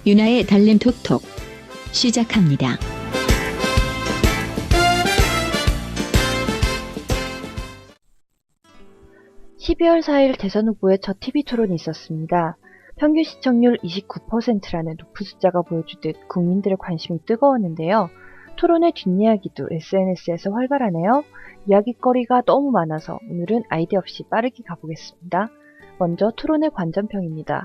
유나의 달림 톡톡 시작합니다. 12월 4일 대선 후보의 첫 TV 토론이 있었습니다. 평균 시청률 29%라는 높은 숫자가 보여주듯 국민들의 관심이 뜨거웠는데요. 토론의 뒷이야기도 SNS에서 활발하네요. 이야기거리가 너무 많아서 오늘은 아이디어 없이 빠르게 가보겠습니다. 먼저 토론의 관전평입니다.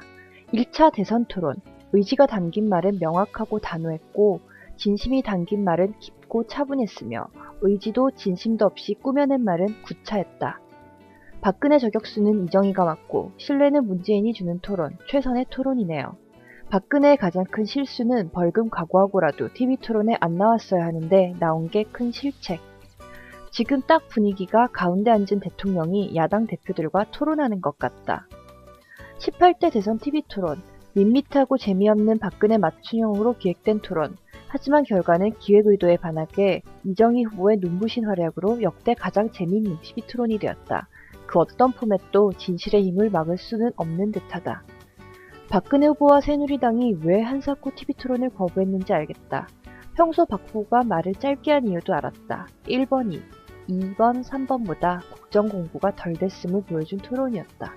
1차 대선 토론, 의지가 담긴 말은 명확하고 단호했고 진심이 담긴 말은 깊고 차분했으며 의지도 진심도 없이 꾸며낸 말은 구차했다. 박근혜 저격수는 이정희가 맞고 신뢰는 문재인이 주는 토론, 최선의 토론이네요. 박근혜의 가장 큰 실수는 벌금 각오하고라도 TV 토론에 안 나왔어야 하는데 나온 게 큰 실책. 지금 딱 분위기가 가운데 앉은 대통령이 야당 대표들과 토론하는 것 같다. 18대 대선 TV 토론, 밋밋하고 재미없는 박근혜 맞춤형으로 기획된 토론. 하지만 결과는 기획 의도에 반하게 이정희 후보의 눈부신 활약으로 역대 가장 재미있는 TV 토론이 되었다. 그 어떤 포맷도 진실의 힘을 막을 수는 없는 듯하다. 박근혜 후보와 새누리당이 왜 한사코 TV 토론을 거부했는지 알겠다. 평소 박 후보가 말을 짧게 한 이유도 알았다. 1번이 2번, 3번보다 국정 공부가 덜 됐음을 보여준 토론이었다.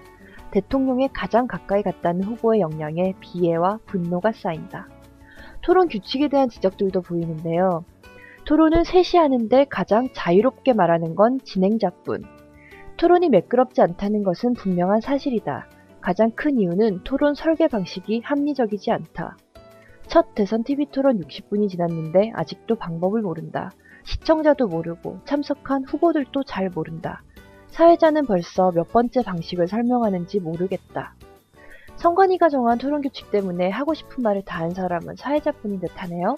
대통령에 가장 가까이 갔다는 후보의 역량에 비애와 분노가 쌓인다. 토론 규칙에 대한 지적들도 보이는데요. 토론은 셋이 하는데 가장 자유롭게 말하는 건 진행자뿐. 토론이 매끄럽지 않다는 것은 분명한 사실이다. 가장 큰 이유는 토론 설계 방식이 합리적이지 않다. 첫 대선 TV 토론 60분이 지났는데 아직도 방법을 모른다. 시청자도 모르고 참석한 후보들도 잘 모른다. 사회자는 벌써 몇 번째 방식을 설명하는지 모르겠다. 선관위가 정한 토론 규칙 때문에 하고 싶은 말을 다 한 사람은 사회자뿐인 듯하네요.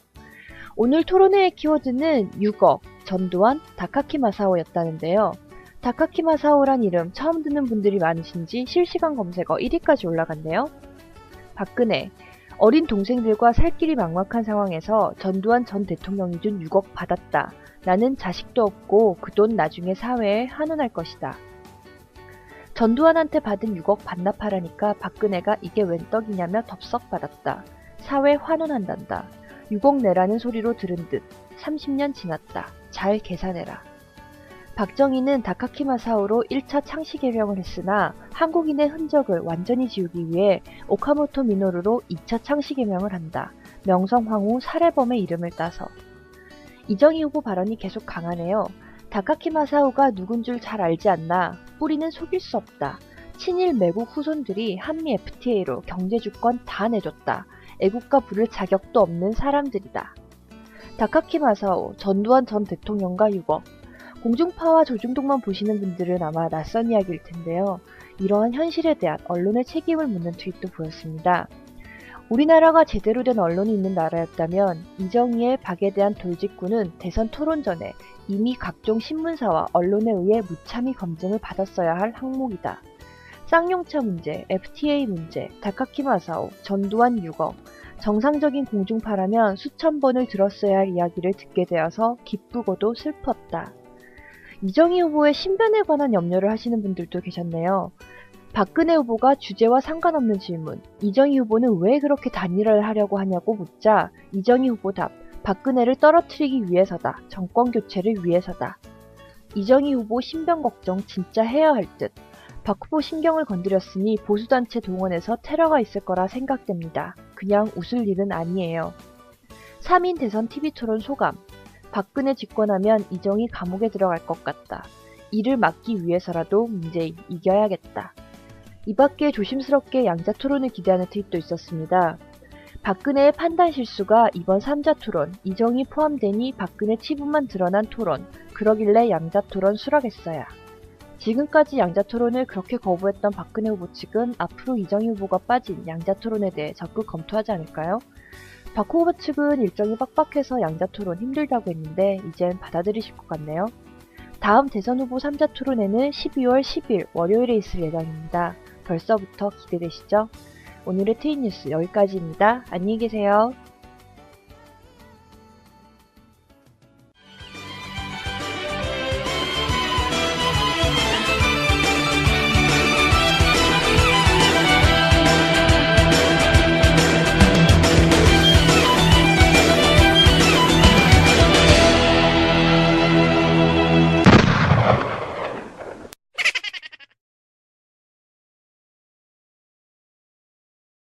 오늘 토론회의 키워드는 6억, 전두환, 다카키 마사오였다는데요. 다카키 마사오란 이름 처음 듣는 분들이 많으신지 실시간 검색어 1위까지 올라갔네요. 박근혜, 어린 동생들과 살 길이 막막한 상황에서 전두환 전 대통령이 준 6억 받았다. 나는 자식도 없고 그 돈 나중에 사회에 환원할 것이다. 전두환한테 받은 6억 반납하라니까 박근혜가 이게 웬 떡이냐며 덥석 받았다. 사회 환원한단다. 6억 내라는 소리로 들은 듯 30년 지났다. 잘 계산해라. 박정희는 다카키 마사오로 1차 창시 개명을 했으나 한국인의 흔적을 완전히 지우기 위해 오카모토 미노루로 2차 창시 개명을 한다. 명성황후 살해범의 이름을 따서. 이정희 후보 발언이 계속 강하네요. 다카키 마사오가 누군 줄 잘 알지 않나. 뿌리는 속일 수 없다. 친일 매국 후손들이 한미 FTA로 경제 주권 다 내줬다. 애국가 부를 자격도 없는 사람들이다. 다카키 마사오, 전두환 전 대통령과 6억. 공중파와 조중동만 보시는 분들은 아마 낯선 이야기일 텐데요. 이러한 현실에 대한 언론의 책임을 묻는 트윗도 보였습니다. 우리나라가 제대로 된 언론이 있는 나라였다면 이정희의 박에 대한 돌직구는 대선 토론 전에 이미 각종 신문사와 언론에 의해 무참히 검증을 받았어야 할 항목이다. 쌍용차 문제, FTA 문제, 다카키 마사오, 전두환 6억. 정상적인 공중파라면 수천 번을 들었어야 할 이야기를 듣게 되어서 기쁘고도 슬펐다. 이정희 후보의 신변에 관한 염려를 하시는 분들도 계셨네요. 박근혜 후보가 주제와 상관없는 질문, 이정희 후보는 왜 그렇게 단일화를 하려고 하냐고 묻자 이정희 후보 답, 박근혜를 떨어뜨리기 위해서다. 정권 교체를 위해서다. 이정희 후보 신변 걱정 진짜 해야 할 듯. 박 후보 신경을 건드렸으니 보수단체 동원해서 테러가 있을 거라 생각됩니다. 그냥 웃을 일은 아니에요. 3인 대선 TV토론 소감. 박근혜 집권하면 이정희 감옥에 들어갈 것 같다. 이를 막기 위해서라도 문재인 이겨야겠다. 이 밖에 조심스럽게 양자 토론을 기대하는 트윗도 있었습니다. 박근혜의 판단 실수가 이번 3자 토론, 이정희 포함되니 박근혜 치부만 드러난 토론, 그러길래 양자 토론 수락했어야. 지금까지 양자 토론을 그렇게 거부했던 박근혜 후보 측은 앞으로 이정희 후보가 빠진 양자 토론에 대해 적극 검토하지 않을까요? 박 후보 측은 일정이 빡빡해서 양자 토론 힘들다고 했는데 이젠 받아들이실 것 같네요. 다음 대선 후보 3자 토론회는 12월 10일 월요일에 있을 예정입니다. 벌써부터 기대되시죠? 오늘의 트윗 뉴스 여기까지입니다. 안녕히 계세요.